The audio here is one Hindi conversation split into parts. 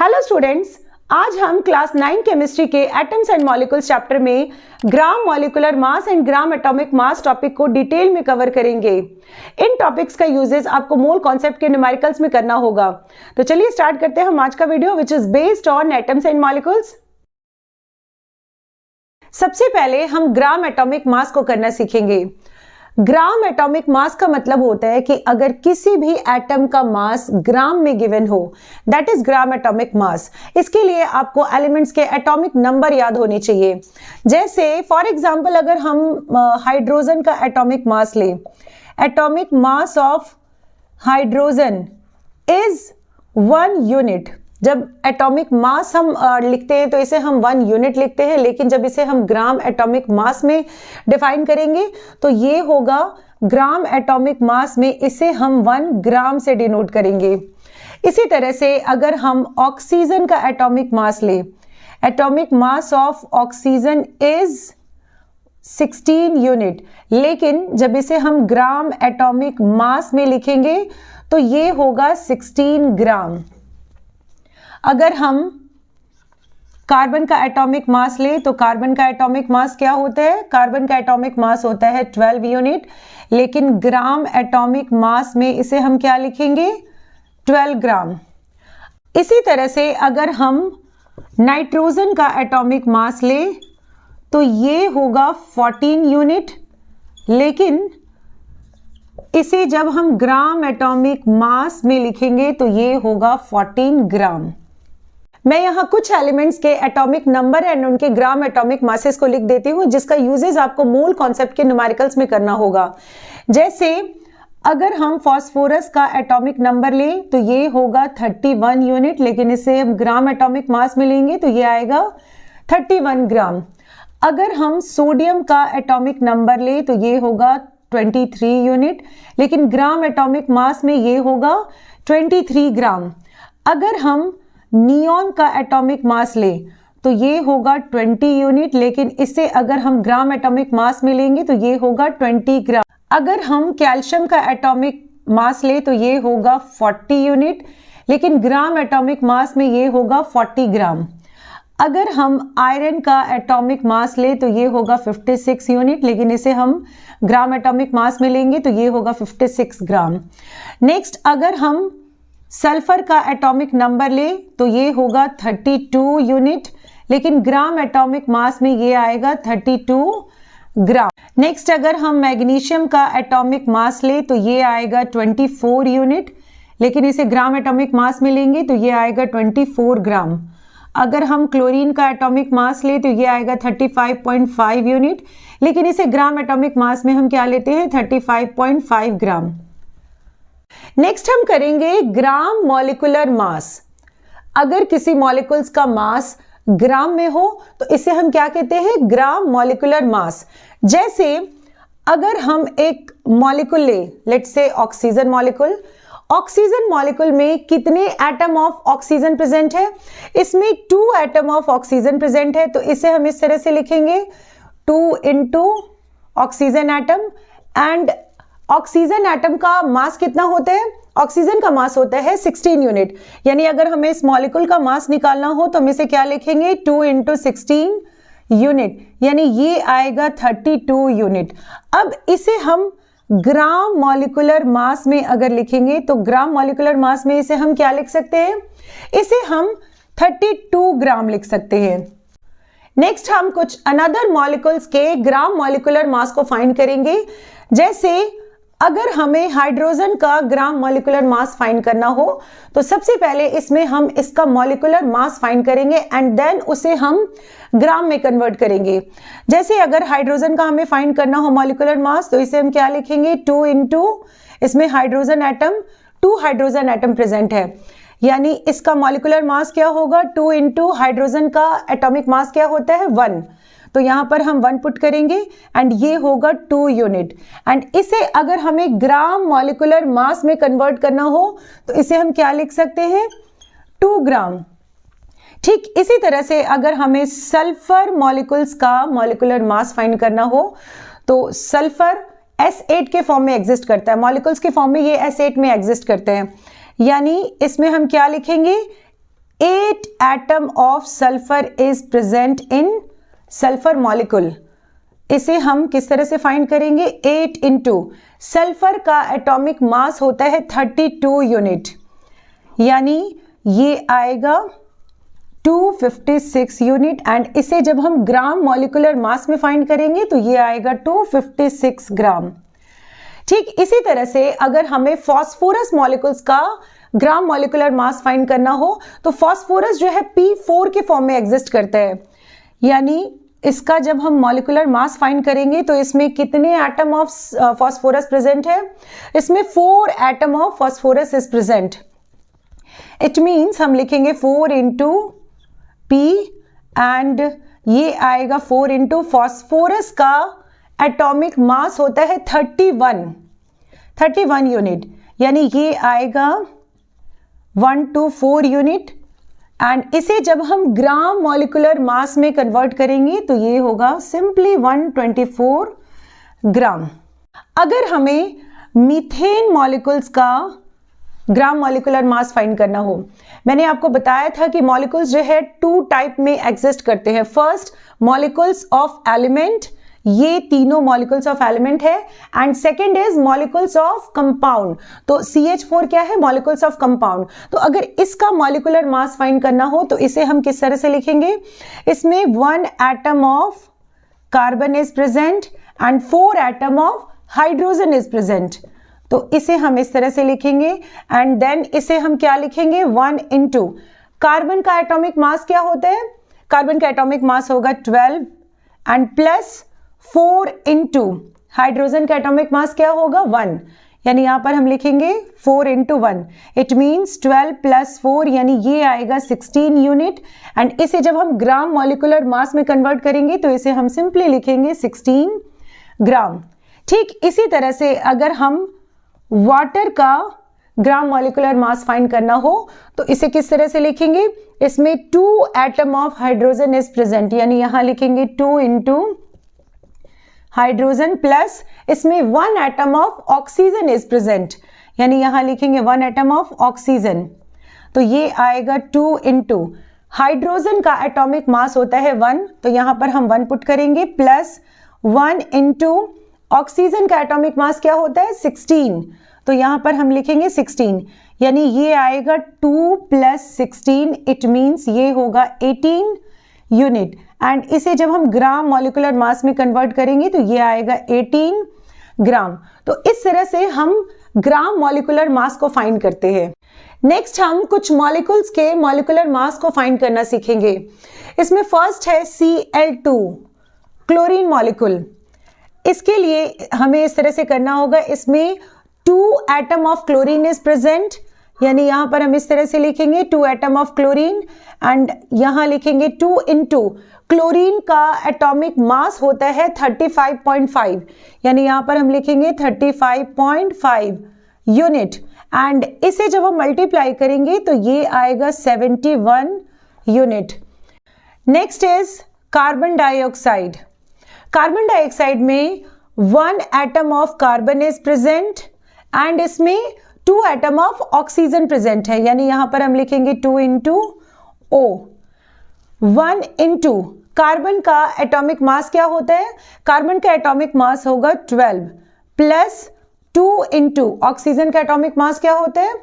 हेलो स्टूडेंट्स, आज हम क्लास 9 केमिस्ट्री के एटम्स एंड मॉलिक्यूल्स चैप्टर में gram molecular mass and gram atomic mass topic को डिटेल में कवर करेंगे। इन टॉपिक्स का यूजेस आपको मोल कॉन्सेप्ट के न्यूमेरिकल्स में करना होगा। तो चलिए स्टार्ट करते हैं हम आज का video which is based on atoms and molecules. सबसे पहले हम ग्राम एटॉमिक मास को करना सीखेंगे। ग्राम एटॉमिक मास का मतलब होता है कि अगर किसी भी एटम का मास ग्राम में गिवन हो, that is gram atomic mass. इसके लिए आपको एलिमेंट्स के एटॉमिक नंबर याद होने चाहिए। जैसे फॉर एग्जांपल अगर हम हाइड्रोजन का एटॉमिक मास लें, atomic mass of hydrogen is 1 unit. जब एटॉमिक मास हम लिखते हैं तो इसे हम 1 यूनिट लिखते हैं, लेकिन जब इसे हम ग्राम एटॉमिक मास में डिफाइन करेंगे तो ये होगा ग्राम एटॉमिक मास में इसे हम 1 ग्राम से डिनोट करेंगे। इसी तरह से अगर हम ऑक्सीजन का एटॉमिक मास लें, atomic mass of oxygen is 16 unit, लेकिन जब इसे हम ग्राम एटॉमिक मास में लिखेंगे तो ये होगा 16 ग्राम। अगर हम कार्बन का एटॉमिक मास लें तो कार्बन का एटॉमिक मास क्या होता है? कार्बन का एटॉमिक मास होता है 12 यूनिट, लेकिन ग्राम एटॉमिक मास में इसे हम क्या लिखेंगे? 12 ग्राम। इसी तरह से अगर हम नाइट्रोजन का एटॉमिक मास लें तो ये होगा 14 यूनिट, लेकिन इसे जब हम ग्राम एटॉमिक मास में लिखेंगे तो ये होगा 14 ग्राम। मैं यहाँ कुछ एलिमेंट्स के एटॉमिक नंबर एंड उनके ग्राम एटॉमिक मासेस को लिख देती हूँ, जिसका यूजेस आपको मोल कॉन्सेप्ट के न्यूमेरिकल्स में करना होगा। जैसे अगर हम फास्फोरस का एटॉमिक नंबर लें तो ये होगा 31 यूनिट, लेकिन इसे हम ग्राम एटॉमिक मास में लेंगे तो ये आएगा 31 ग्राम। अगर हम सोडियम का एटॉमिक नंबर लें तो ये होगा 23 यूनिट, लेकिन ग्राम एटॉमिक मास में ये होगा 23 ग्राम। अगर हम नियॉन का एटॉमिक मास लें तो ये होगा 20 यूनिट, लेकिन इसे अगर हम ग्राम एटॉमिक मास में लेंगे तो ये होगा 20 ग्राम। अगर हम कैल्शियम का एटॉमिक मास लें तो ये होगा 40 यूनिट, लेकिन ग्राम एटॉमिक मास में ये होगा 40 ग्राम। अगर हम आयरन का एटॉमिक मास लें तो ये होगा 56 यूनिट, लेकिन इसे हम ग्राम एटॉमिक मास में लेंगे तो ये होगा 56 ग्राम। नेक्स्ट अगर हम सल्फर का एटॉमिक नंबर ले तो ये होगा 32 यूनिट, लेकिन ग्राम एटॉमिक मास में ये आएगा 32 ग्राम। नेक्स्ट अगर हम मैग्नीशियम का एटॉमिक मास ले तो ये आएगा 24 यूनिट, लेकिन इसे ग्राम एटॉमिक मास में लेंगे तो ये आएगा 24 ग्राम। अगर हम क्लोरीन का एटॉमिक मास ले तो ये आएगा 35.5 यूनिट, लेकिन इसे ग्राम एटॉमिक मास में हम क्या लेते हैं? 35.5 ग्राम। नेक्स्ट हम करेंगे ग्राम मॉलिक्यूलर मास। अगर किसी मॉलिक्यूल्स का मास ग्राम में हो तो इसे हम क्या कहते हैं? Gram molecular mass. जैसे अगर हम एक मॉलिक्यूल ले, let's say oxygen molecule, oxygen molecule में कितने एटम ऑफ ऑक्सीजन प्रेजेंट है? इसमें 2 एटम ऑफ ऑक्सीजन प्रेजेंट है, तो इसे हम इस तरह से लिखेंगे 2 into oxygen atom. And oxygen atom का मास कितना होता है? ऑक्सीजन का मास होता है 16 यूनिट, यानी अगर हमें इस मॉलिक्यूल का मास निकालना हो तो हम इसे क्या लिखेंगे? 2 इंटू 16 यूनिट, यानी ये आएगा 32 यूनिट। अब इसे हम ग्राम मॉलिक्यूलर मास में अगर लिखेंगे तो ग्राम मॉलिक्यूलर मास में इसे हम क्या लिख सकते हैं? इसे हम 32 ग्राम लिख सकते हैं। नेक्स्ट हम कुछ अनदर मॉलिक्यूल्स के ग्राम मॉलिक्यूलर मास को फाइंड करेंगे। जैसे अगर हमें हाइड्रोजन का ग्राम मॉलिक्यूलर मास फाइंड करना हो तो सबसे पहले इसमें हम इसका मॉलिक्यूलर मास फाइंड करेंगे एंड देन उसे हम ग्राम में कन्वर्ट करेंगे। जैसे अगर हाइड्रोजन का हमें फाइंड करना हो मॉलिक्यूलर मास तो इसे हम क्या लिखेंगे? 2 इंटू, इसमें hydrogen atom 2 hydrogen atom present है, यानी इसका मॉलिक्यूलर मास क्या होगा? 2 इंटू हाइड्रोजन का एटॉमिक मास क्या होता है? 1, तो यहां पर हम 1 पुट करेंगे एंड ये होगा 2 यूनिट। एंड इसे अगर हमें ग्राम मॉलिक्यूलर मास में कन्वर्ट करना हो तो इसे हम क्या लिख सकते हैं? 2 ग्राम। ठीक इसी तरह से अगर हमें सल्फर मॉलिक्यूल्स का मॉलिक्यूलर मास फाइंड करना हो तो सल्फर S8 के फॉर्म में एग्जिस्ट करता है, मॉलिक्यूल्स के फॉर्म में ये S8 में एग्जिस्ट करते हैं, यानी इसमें हम क्या लिखेंगे? 8 atom of sulphur is present in sulphur molecule. इसे हम किस तरह से फाइंड करेंगे? 8 इंटू सल्फर का एटॉमिक मास होता है 32 यूनिट, यानी ये आएगा 256 यूनिट। एंड इसे जब हम ग्राम मॉलिक्यूलर मास में फाइंड करेंगे तो ये आएगा 256 ग्राम। ठीक इसी तरह से अगर हमें फॉस्फोरस मॉलिक्यूल्स का ग्राम मॉलिक्यूलर मास फाइंड करना हो तो फॉस्फोरस जो है P4 के फॉर्म में एग्जिस्ट करता है, यानी इसका जब हम मॉलिक्यूलर मास फाइंड करेंगे तो इसमें कितने एटम ऑफ फॉस्फोरस प्रेजेंट है? इसमें 4 atom of phosphorus is present. It means हम लिखेंगे 4 इंटू P एंड ये आएगा 4 इंटू फॉस्फोरस का एटॉमिक मास होता है 31 यूनिट, यानी ये आएगा 124 यूनिट। एंड इसे जब हम ग्राम मॉलिक्यूलर मास में कन्वर्ट करेंगे तो ये होगा सिंपली 124 ग्राम। अगर हमें मीथेन मॉलिक्यूल्स का ग्राम मॉलिक्यूलर मास फाइंड करना हो, मैंने आपको बताया था कि मॉलिक्यूल्स जो है 2 टाइप में एग्जिस्ट करते हैं। फर्स्ट मॉलिक्यूल्स ऑफ एलिमेंट, ये तीनों मॉलिक्यूल्स ऑफ एलिमेंट है। And second is molecules of compound. तो CH4 क्या है? Molecules of compound. तो अगर इसका मॉलिक्यूलर मास फाइंड करना हो तो इसे हम किस तरह से लिखेंगे? इसमें 1 atom of carbon is present and 4 atom of hydrogen is present. तो इसे हम इस तरह से लिखेंगे एंड देन इसे हम क्या लिखेंगे? 1 इंटू कार्बन का एटॉमिक मास क्या होता है? कार्बन का एटॉमिक मास होगा 12 एंड प्लस 4 इंटू हाइड्रोजन का एटॉमिक मास क्या होगा? 1, यानी यहां पर हम लिखेंगे 4 इंटू 1। इट मीन्स 12 प्लस 4, यानी ये आएगा 16 यूनिट। एंड इसे जब हम ग्राम मॉलिक्यूलर मास में कन्वर्ट करेंगे तो इसे हम सिंपली लिखेंगे 16 ग्राम। ठीक इसी तरह से अगर हम वाटर का ग्राम मॉलिक्यूलर मास फाइंड करना हो तो इसे किस तरह से लिखेंगे? इसमें 2 atom of hydrogen is present, यानी यहां लिखेंगे 2 इंटू हाइड्रोजन प्लस इसमें 1 atom of oxygen is present, यानी यहां लिखेंगे 1 एटम ऑफ ऑक्सीजन। तो ये आएगा 2 इंटू हाइड्रोजन का एटॉमिक मास होता है 1, तो यहां पर हम 1 पुट करेंगे प्लस 1 इंटू ऑक्सीजन का एटॉमिक मास क्या होता है? 16, तो यहां पर हम लिखेंगे 16, यानी ये आएगा 2 प्लस 16, इट मीन्स ये होगा 18 यूनिट। एंड इसे जब हम ग्राम मॉलिक्यूलर मास में कन्वर्ट करेंगे तो ये आएगा 18 ग्राम। तो इस तरह से हम ग्राम मॉलिक्यूलर मास को फाइंड करते हैं। नेक्स्ट हम कुछ मॉलिक्यूल्स के मॉलिक्यूलर मास को फाइंड करना सीखेंगे। इसमें फर्स्ट है Cl2 क्लोरीन मॉलिक्यूल। इसके लिए हमें इस तरह से करना होगा, इसमें 2 atom of chlorine is present, यानी यहां पर हम इस तरह से लिखेंगे 2 एटम ऑफ क्लोरीन एंड यहां लिखेंगे 2 इंटू क्लोरीन का एटॉमिक मास होता है 35.5, यानी यहां पर हम लिखेंगे 35.5 यूनिट। एंड इसे जब हम मल्टीप्लाई करेंगे तो ये आएगा 71 unit. Next is carbon dioxide. Carbon dioxide में 1 atom of carbon is present and इसमें 2 एटम ऑफ ऑक्सीजन प्रेजेंट है, यानी यहां पर हम लिखेंगे 2 इंटू O। 1 इंटू कार्बन का एटॉमिक मास क्या होता है? कार्बन का एटॉमिक मास होगा 12 प्लस 2 इंटू ऑक्सीजन का एटॉमिक मास क्या होता है?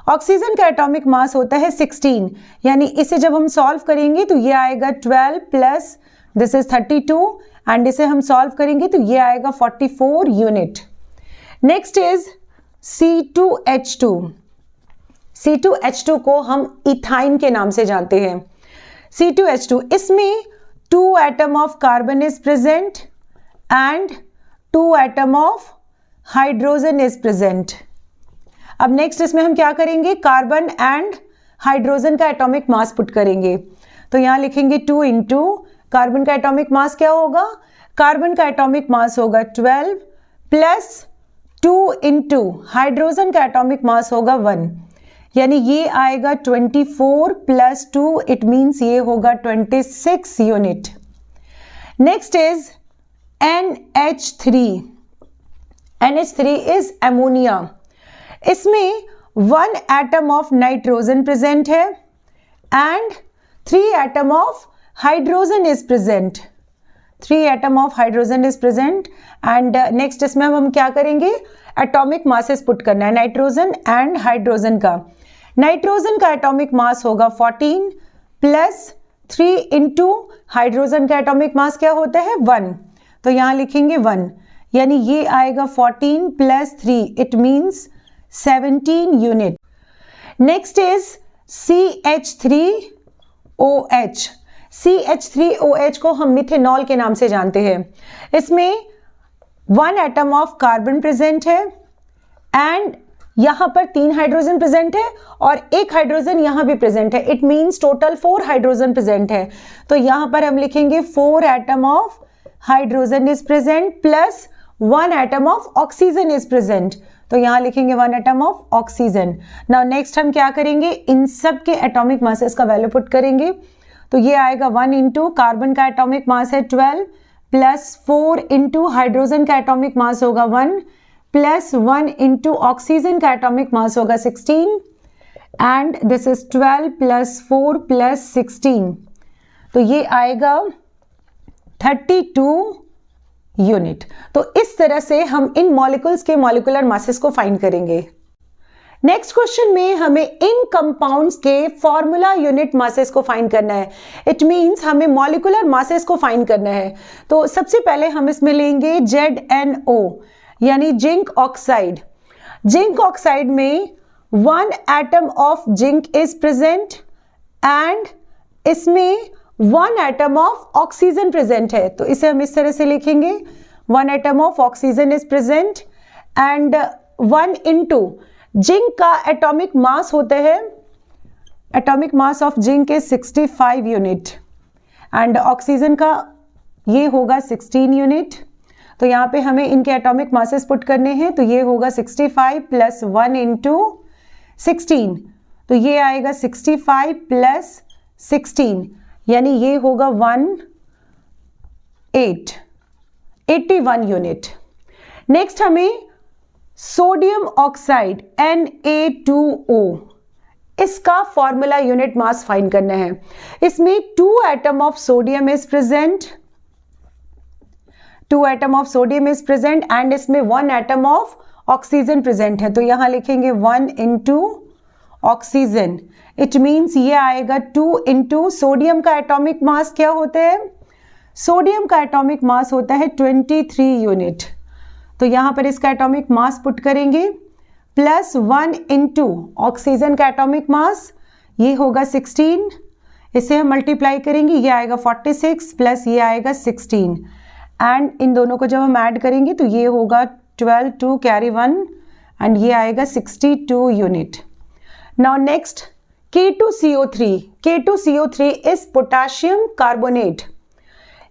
ऑक्सीजन का एटॉमिक मास होता है 16, यानी इसे जब हम सॉल्व करेंगे तो ये आएगा 12 प्लस दिस इज 32 एंड इसे हम सॉल्व करेंगे तो ये आएगा 44 unit. Next is C2H2। C2H2 को हम इथाइन के नाम से जानते हैं। C2H2 इसमें 2 atom of carbon is present and 2 atom of hydrogen is present. अब नेक्स्ट इसमें हम क्या करेंगे? कार्बन एंड हाइड्रोजन का एटॉमिक मास पुट करेंगे, तो यहां लिखेंगे 2 इंटू कार्बन का एटॉमिक मास क्या होगा? कार्बन का एटॉमिक मास होगा 12 प्लस 2 इंटू हाइड्रोजन का एटॉमिक मास होगा 1, यानी ये आएगा 24 प्लस 2, इट मीन्स ये होगा 26 unit. Next is NH3। NH3 is ammonia. इसमें 1 एटम ऑफ नाइट्रोजन प्रेजेंट है and 3 atom of hydrogen is present. 3 atom of hydrogen is present and next इसमें हम क्या करेंगे, एटॉमिक मासेस पुट करना है नाइट्रोजन एंड हाइड्रोजन का. नाइट्रोजन का एटॉमिक मास होगा 14 प्लस 3 इंटू हाइड्रोजन का एटॉमिक मास क्या होता है 1, तो यहां लिखेंगे 1, यानी ये आएगा 14 plus 3, it means 17 unit. Next is CH3OH. CH3OH को हम मिथेनॉल के नाम से जानते हैं. इसमें 1 एटम ऑफ कार्बन प्रेजेंट है एंड यहां पर 3 हाइड्रोजन प्रेजेंट है और 1 हाइड्रोजन यहां भी प्रेजेंट है. It means total 4 hydrogen present है. तो यहां पर हम लिखेंगे 4 atom of hydrogen is present plus 1 atom of oxygen is present. तो यहां लिखेंगे 1 atom of oxygen. Now next हम क्या करेंगे, इन सब के एटॉमिक मासेस का वैल्यू पुट करेंगे. तो ये आएगा 1 इंटू कार्बन का एटॉमिक मास है 12 प्लस 4 इंटू हाइड्रोजन का एटॉमिक मास होगा 1 प्लस 1 इंटू ऑक्सीजन का एटॉमिक मास होगा 16 and this is 12 plus 4 plus 16. तो ये आएगा 32 यूनिट. तो इस तरह से हम इन मॉलिक्यूल्स के मॉलिक्यूलर मासेस को फाइंड करेंगे. नेक्स्ट क्वेश्चन में हमें इन कंपाउंड्स के फॉर्मूला यूनिट मासेस को फाइंड करना है. इट मींस हमें मॉलिक्यूलर मासेस को फाइंड करना है. तो सबसे पहले हम इसमें लेंगे ZnO यानी जिंक ऑक्साइड. जिंक ऑक्साइड में 1 atom of zinc is present and इसमें 1 एटम ऑफ ऑक्सीजन प्रेजेंट है. तो इसे हम इस तरह से लिखेंगे 1 atom of oxygen is present and 1 into zinc का एटॉमिक मास होता है, atomic mass of zinc is 65 unit and oxygen का ये होगा 16 यूनिट. तो यहाँ पे हमें इनके एटॉमिक मासेस पुट करने हैं. तो ये होगा 65 प्लस 1 इंटू 16. तो ये आएगा 65 प्लस 16 यानी ये होगा 81 यूनिट. नेक्स्ट हमें सोडियम ऑक्साइड Na2O इसका फॉर्मूला यूनिट मास फाइंड करना है. इसमें 2 atom of sodium is present, 2 atom of sodium is present and इसमें 1 एटम ऑफ ऑक्सीजन प्रेजेंट है. तो यहां लिखेंगे 1 इंटू ऑक्सीजन. इट मीन्स ये आएगा 2 इंटू सोडियम का एटॉमिक मास क्या होता है, सोडियम का एटॉमिक मास होता है 23 यूनिट. तो यहां पर इसका एटॉमिक मास पुट करेंगे प्लस 1 इंटू ऑक्सीजन का एटॉमिक मास ये होगा 16. इसे हम मल्टीप्लाई करेंगे, ये आएगा 46 प्लस ये आएगा 16 एंड इन दोनों को जब हम ऐड करेंगे तो ये होगा 12 2 कैरी 1 एंड ये आएगा 62 unit. Now next K2CO3. K2CO3 is potassium carbonate.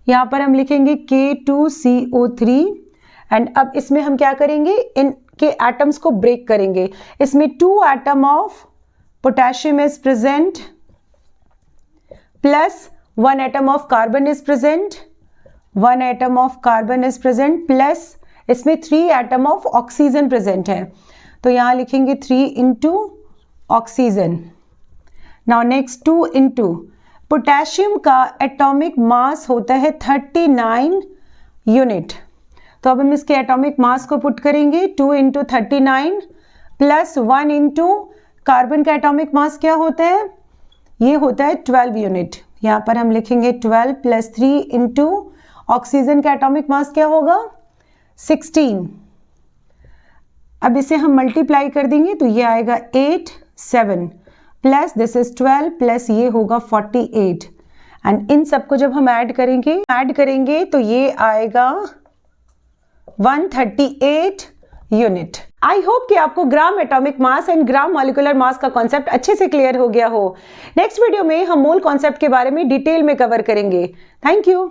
यहां पर हम लिखेंगे K2CO3 एंड अब इसमें हम क्या करेंगे, इनके एटम्स को ब्रेक करेंगे. इसमें 2 atom of potassium is present plus 1 atom of carbon is present, 1 atom of carbon is present plus इसमें 3 एटम ऑफ ऑक्सीजन प्रेजेंट है. तो यहां लिखेंगे 3 into oxygen. Now next 2 into potassium का एटॉमिक मास होता है 39 यूनिट. तो अब हम इसके एटॉमिक मास को पुट करेंगे 2 इंटू 39 प्लस 1 इंटू कार्बन का एटॉमिक मास क्या होता है, ये होता है 12 यूनिट. यहाँ पर हम लिखेंगे 12 प्लस 3 इंटू ऑक्सीजन का एटॉमिक मास क्या होगा 16. अब इसे हम मल्टीप्लाई कर देंगे तो ये आएगा 8 7 प्लस दिस इज 12 प्लस ये होगा 48 एंड इन सबको जब हम ऐड करेंगे तो ये आएगा 138 यूनिट. आई होप कि आपको gram atomic mass and gram molecular mass का कॉन्सेप्ट अच्छे से क्लियर हो गया हो. नेक्स्ट वीडियो में हम मोल कॉन्सेप्ट के बारे में डिटेल में कवर करेंगे. Thank you.